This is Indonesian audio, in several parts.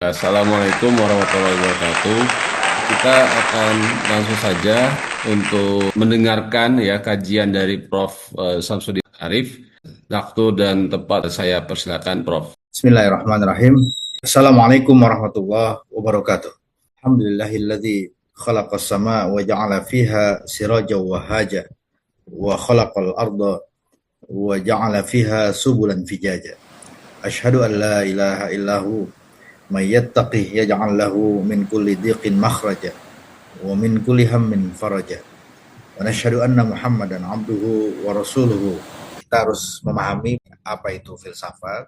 Assalamualaikum warahmatullahi wabarakatuh. Kita akan langsung saja untuk mendengarkan ya kajian dari Prof. Samsudin Arif. Waktu dan tempat saya persilakan Prof. Bismillahirrahmanirrahim. Assalamualaikum warahmatullahi wabarakatuh. Alhamdulillahilladzi khalaqas sama wa ja'ala fiha sirajan wa haja wa khalaqal arda wa ja'ala fiha subulan fijaja. Asyhadu an la ilaha illahu may yattaqih yaj'al lahu min kulli dhiqin makhraja wa min kulli hammin faraja. Wa nashhadu anna Muhammadan abduhu wa rasuluhu. Kita harus memahami apa itu filsafat,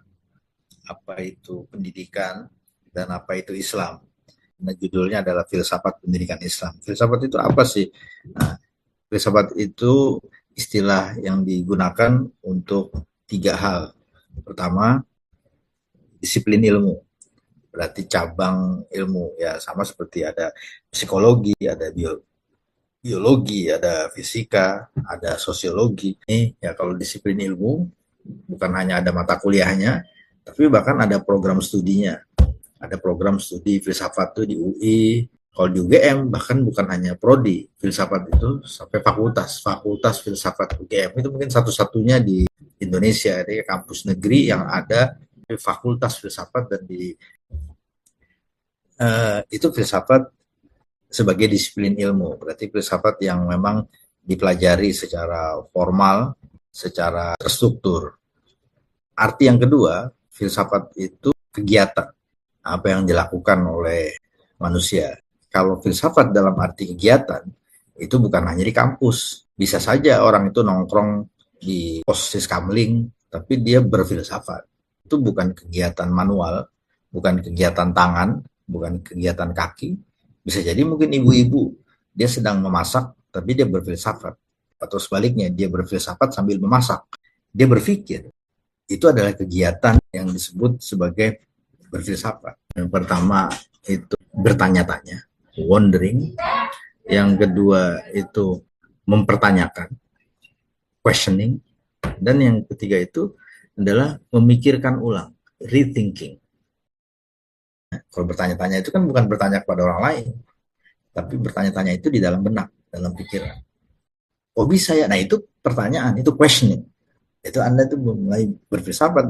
apa itu pendidikan, dan apa itu Islam. Nah, judulnya adalah Filsafat Pendidikan Islam. Filsafat itu apa sih? Nah, filsafat itu istilah yang digunakan untuk tiga hal. Pertama, disiplin ilmu. Berarti cabang ilmu, ya sama seperti ada psikologi, ada biologi, ada fisika, ada sosiologi. Ini ya kalau disiplin ilmu bukan hanya ada mata kuliahnya, tapi bahkan ada program studinya. Ada program studi filsafat tuh di UI, kalau di UGM bahkan bukan hanya prodi filsafat itu sampai fakultas filsafat UGM itu mungkin satu-satunya di Indonesia, di kampus negeri yang ada fakultas filsafat. Dan di itu filsafat sebagai disiplin ilmu, berarti filsafat yang memang dipelajari secara formal, secara terstruktur. Arti yang kedua, filsafat itu kegiatan, apa yang dilakukan oleh manusia. Kalau filsafat dalam arti kegiatan, itu bukan hanya di kampus. Bisa saja orang itu nongkrong di pos siskamling, tapi dia berfilsafat. Itu bukan kegiatan manual, bukan kegiatan tangan, bukan kegiatan kaki. Bisa jadi mungkin ibu-ibu, dia sedang memasak, tapi dia berfilsafat. Atau sebaliknya, dia berfilsafat sambil memasak. Dia berpikir. Itu adalah kegiatan yang disebut sebagai berfilsafat. Yang pertama itu bertanya-tanya, wondering. Yang kedua itu mempertanyakan, questioning. Dan yang ketiga itu adalah memikirkan ulang, rethinking. Kalau bertanya-tanya itu kan bukan bertanya kepada orang lain, tapi bertanya-tanya itu di dalam benak, dalam pikiran. Oh bisa ya? Nah itu pertanyaan, itu questioning. Itu Anda tuh mulai berfilsafat.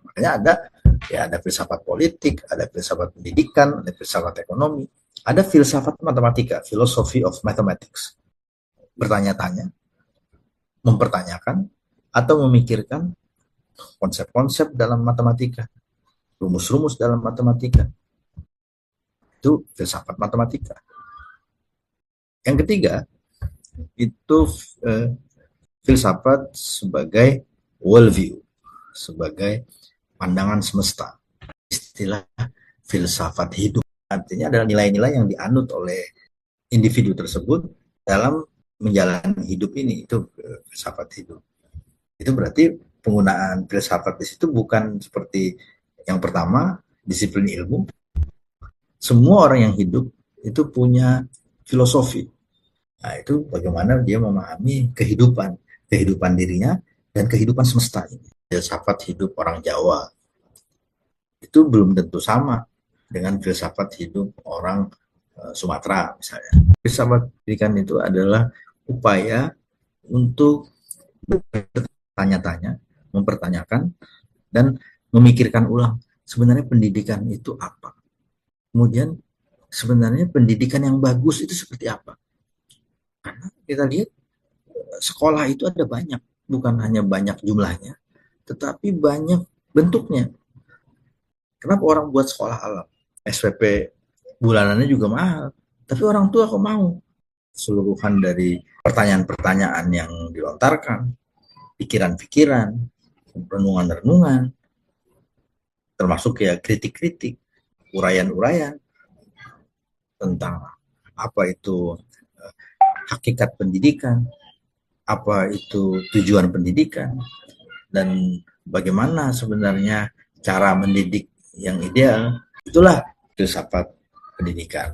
Makanya ada filsafat politik, ada filsafat pendidikan, ada filsafat ekonomi, ada filsafat matematika, philosophy of mathematics. Bertanya-tanya, mempertanyakan, atau memikirkan konsep-konsep dalam matematika, rumus-rumus dalam matematika. Itu filsafat matematika. Yang ketiga, itu filsafat sebagai worldview, sebagai pandangan semesta. Istilah filsafat hidup artinya adalah nilai-nilai yang dianut oleh individu tersebut dalam menjalani hidup ini. Itu filsafat hidup. Itu berarti penggunaan filsafat di situ bukan seperti yang pertama, disiplin ilmu. Semua orang yang hidup itu punya filosofi. Nah, itu bagaimana dia memahami kehidupan dirinya dan kehidupan semesta ini. Filsafat hidup orang Jawa itu belum tentu sama dengan filsafat hidup orang Sumatera misalnya. Filsafat pendidikan itu adalah upaya untuk bertanya-tanya, mempertanyakan, dan memikirkan ulang sebenarnya pendidikan itu apa. Kemudian sebenarnya pendidikan yang bagus itu seperti apa. Karena kita lihat sekolah itu ada banyak, bukan hanya banyak jumlahnya, tetapi banyak bentuknya. Kenapa orang buat sekolah alam? SPP bulanannya juga mahal, tapi orang tua kok mau? Seluruhan dari pertanyaan-pertanyaan yang dilontarkan, pikiran-pikiran, renungan-renungan, termasuk ya kritik-kritik, uraian-uraian tentang apa itu hakikat pendidikan, apa itu tujuan pendidikan, dan bagaimana sebenarnya cara mendidik yang ideal. Itulah filsafat pendidikan.